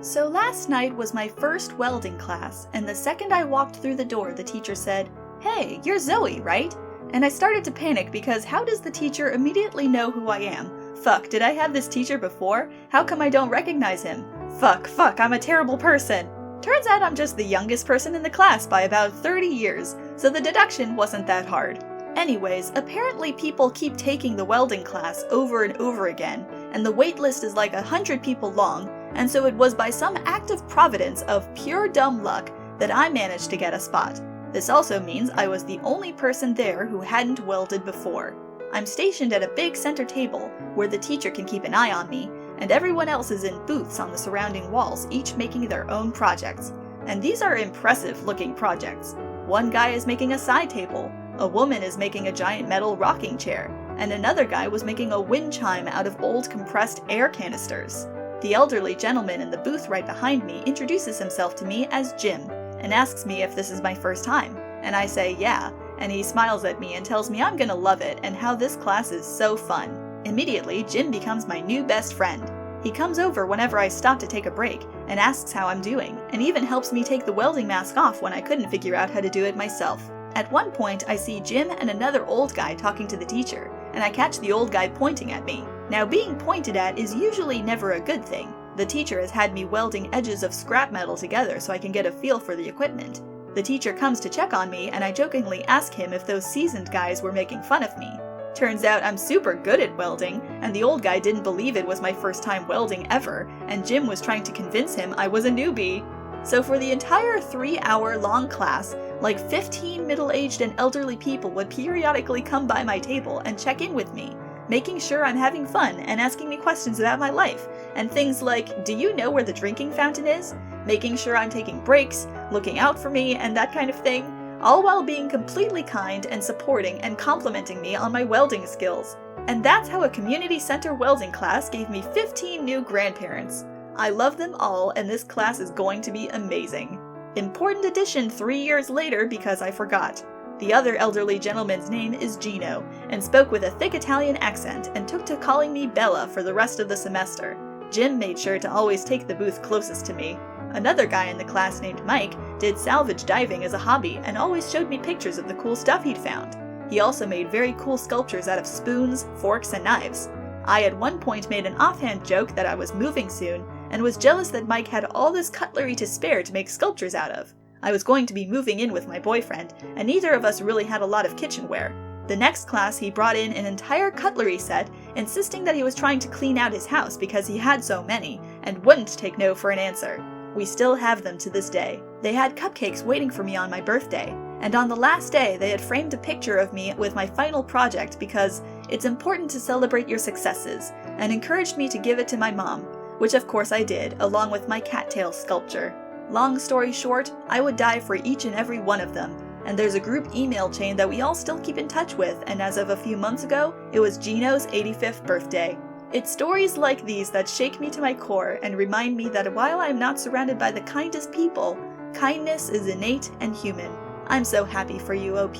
So last night was my first welding class, and the second I walked through the door, the teacher said, "Hey, you're Zoe, right?" And I started to panic because how does the teacher immediately know who I am? Fuck, did I have this teacher before? How come I don't recognize him? Fuck, I'm a terrible person. Turns out I'm just the youngest person in the class by about 30 years, so the deduction wasn't that hard. Anyways, apparently people keep taking the welding class over and over again, and the wait list is like 100 people long, and so it was by some act of providence of pure dumb luck that I managed to get a spot. This also means I was the only person there who hadn't welded before. I'm stationed at a big center table where the teacher can keep an eye on me, and everyone else is in booths on the surrounding walls, each making their own projects. And these are impressive looking projects. One guy is making a side table, a woman is making a giant metal rocking chair, and another guy was making a wind chime out of old compressed air canisters. The elderly gentleman in the booth right behind me introduces himself to me as Jim, and asks me if this is my first time, and I say yeah, and he smiles at me and tells me I'm gonna love it and how this class is so fun. Immediately, Jim becomes my new best friend. He comes over whenever I stop to take a break, and asks how I'm doing, and even helps me take the welding mask off when I couldn't figure out how to do it myself. At one point, I see Jim and another old guy talking to the teacher, and I catch the old guy pointing at me. Now, being pointed at is usually never a good thing. The teacher has had me welding edges of scrap metal together so I can get a feel for the equipment. The teacher comes to check on me, and I jokingly ask him if those seasoned guys were making fun of me. Turns out I'm super good at welding, and the old guy didn't believe it was my first time welding ever, and Jim was trying to convince him I was a newbie. So for the entire 3-hour-long class, like 15 middle-aged and elderly people would periodically come by my table and check in with me, making sure I'm having fun and asking me questions about my life, and things like, do you know where the drinking fountain is? Making sure I'm taking breaks, looking out for me, and that kind of thing, all while being completely kind and supporting and complimenting me on my welding skills. And that's how a community center welding class gave me 15 new grandparents. I love them all, and this class is going to be amazing. Important addition 3 years later because I forgot. The other elderly gentleman's name is Gino, and spoke with a thick Italian accent and took to calling me Bella for the rest of the semester. Jim made sure to always take the booth closest to me. Another guy in the class named Mike did salvage diving as a hobby and always showed me pictures of the cool stuff he'd found. He also made very cool sculptures out of spoons, forks, and knives. I at one point made an offhand joke that I was moving soon, and was jealous that Mike had all this cutlery to spare to make sculptures out of. I was going to be moving in with my boyfriend, and neither of us really had a lot of kitchenware. The next class he brought in an entire cutlery set, insisting that he was trying to clean out his house because he had so many, and wouldn't take no for an answer. We still have them to this day. They had cupcakes waiting for me on my birthday, and on the last day they had framed a picture of me with my final project because it's important to celebrate your successes, and encouraged me to give it to my mom, which of course I did, along with my cattail sculpture. Long story short, I would die for each and every one of them, and there's a group email chain that we all still keep in touch with, and as of a few months ago, it was Gino's 85th birthday. It's stories like these that shake me to my core and remind me that while I am not surrounded by the kindest people, kindness is innate and human. I'm so happy for you, OP.